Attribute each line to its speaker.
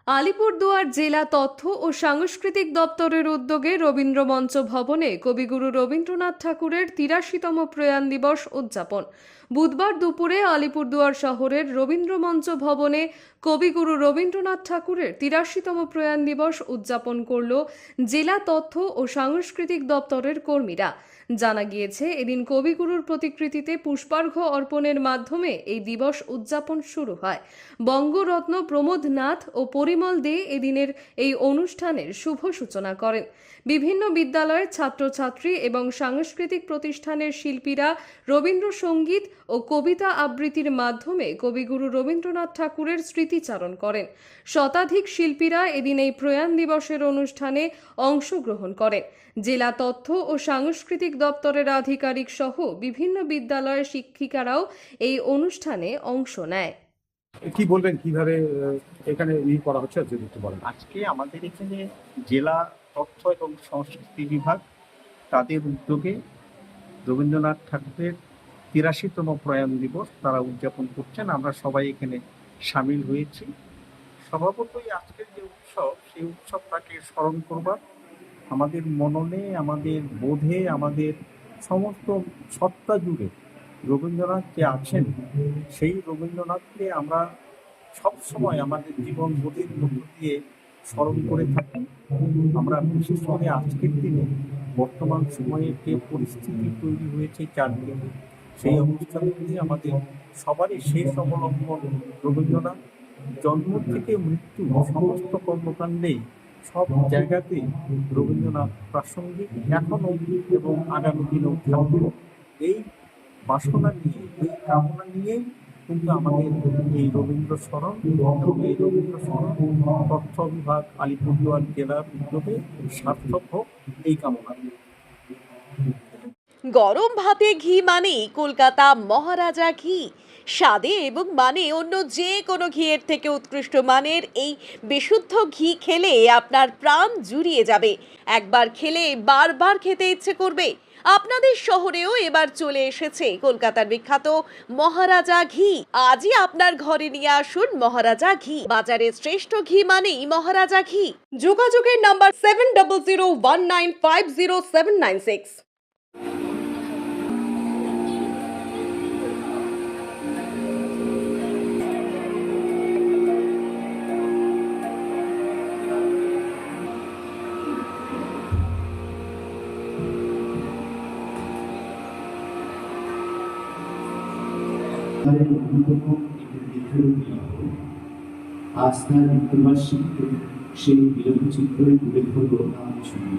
Speaker 1: আলিপুরদুয়ার জেলা তথ্য ও সাংস্কৃতিক দপ্তরের উদ্যোগে রবীন্দ্রমঞ্চ ভবনে কবিগুরু রবীন্দ্রনাথ ঠাকুরের ৮৩তম প্রয়াণ দিবস উদযাপন। বুধবার দুপুরে আলিপুরদুয়ার শহরের রবীন্দ্রমঞ্চ ভবনে কবিগুরু রবীন্দ্রনাথ ঠাকুরের ৮৩তম প্রয়াণ দিবস উদযাপন করল জেলা তথ্য ও সাংস্কৃতিক দপ্তরের কর্মীরা। জানা গিয়েছে, এদিন কবিগুরুর প্রতিকৃতিতে পুষ্পার্ঘ্য অর্পণের মাধ্যমে এই দিবস উদযাপন শুরু হয়। বঙ্গরত্ন প্রমোদ নাথ ও পরিমল দে এদিনের এই অনুষ্ঠানের শুভ সূচনা করেন। বিভিন্ন বিদ্যালয়ের ছাত্রছাত্রী এবং সাংস্কৃতিক প্রতিষ্ঠানের শিল্পীরা রবীন্দ্রসঙ্গীত ও কবিতা আবৃত্তির মাধ্যমে কবিগুরু রবীন্দ্রনাথ ঠাকুরের স্মৃতিচারণ করেন। শতাধিক শিল্পীরা এদিন এই প্রয়াণ দিবসের অনুষ্ঠানে অংশগ্রহণ করেন। জেলা তথ্য ও সাংস্কৃতিক দপ্তরের আধিকারিক সহ বিভিন্ন বিদ্যালয়ের শিক্ষিকারাও এই অনুষ্ঠানে অংশ নেয়।
Speaker 2: কি বলবেন, কিভাবে এখানে করা হচ্ছে যদি একটু বলেন।
Speaker 3: আজকে আমাদের এখানে জেলা তথ্য এবং সংস্কৃতি বিভাগ তাদের উদ্যোগে রবীন্দ্রনাথ ঠাকুরের ৮৩তম প্রয়াণ দিবস তারা উদযাপন করছেন। আমরা সবাই এখানে সামিল হয়েছি। স্বভাবতই আজকের যে উৎসব, সেই উৎসবটাকে স্মরণ করবার আমাদের মননে, আমাদের বোধে, আমাদের সমস্ত সত্তা জুড়ে রবীন্দ্রনাথ যে আছেন, সেই রবীন্দ্রনাথকে আমরা সবসময় আমাদের জীবন বোধের মধ্য দিয়ে স্মরণ করে থাকি। আমরা বিশেষ করে আজকের দিনে বর্তমান সময়ে যে পরিস্থিতি তৈরি হয়েছে চারদিকে, সেই অবস্থাগুলি আমাদের সবারই শেষ অবলম্বন রবীন্দ্রনাথ। জন্ম থেকে মৃত্যু সমস্ত কর্মকাণ্ডেই সব জায়গাতে রবীন্দ্রনাথ প্রাসঙ্গিক এখনও এবং আগামী দিনেও থাকবে। এই বাসনা নিয়ে, এই কামনা নিয়েই কিন্তু আমাদের এই রবীন্দ্র স্মরণ এবং এই রবীন্দ্র স্মরণ তথ্য বিভাগ আলিপুরদুয়ার জেলার উদ্যোগে সার্থক হোক, এই কামনা।
Speaker 4: গরম ভাতে ঘি মানেই কলকাতা মহারাজা ঘি। স্বাদে এবং মানে অন্য যে কোনো ঘিয়ের থেকে উৎকৃষ্ট মানের এই বিশুদ্ধ ঘি খেলে আপনার প্রাণ জুড়িয়ে যাবে। একবার খেলে বারবার খেতে ইচ্ছে করবে। আপনাদের শহরেও এবার চলে এসেছে কলকাতার বিখ্যাত মহারাজা ঘি। আজই আপনার ঘরে নিয়ে আসুন মহারাজা ঘি। বাজারের শ্রেষ্ঠ ঘি মানেই মহারাজা ঘি। যোগাযোগের নাম্বার 7001950796।
Speaker 5: আস্থার বিদ্যমান শিল্পে সেই বিলম্ব চিত্রে তুলে ধরল আমি শুনি।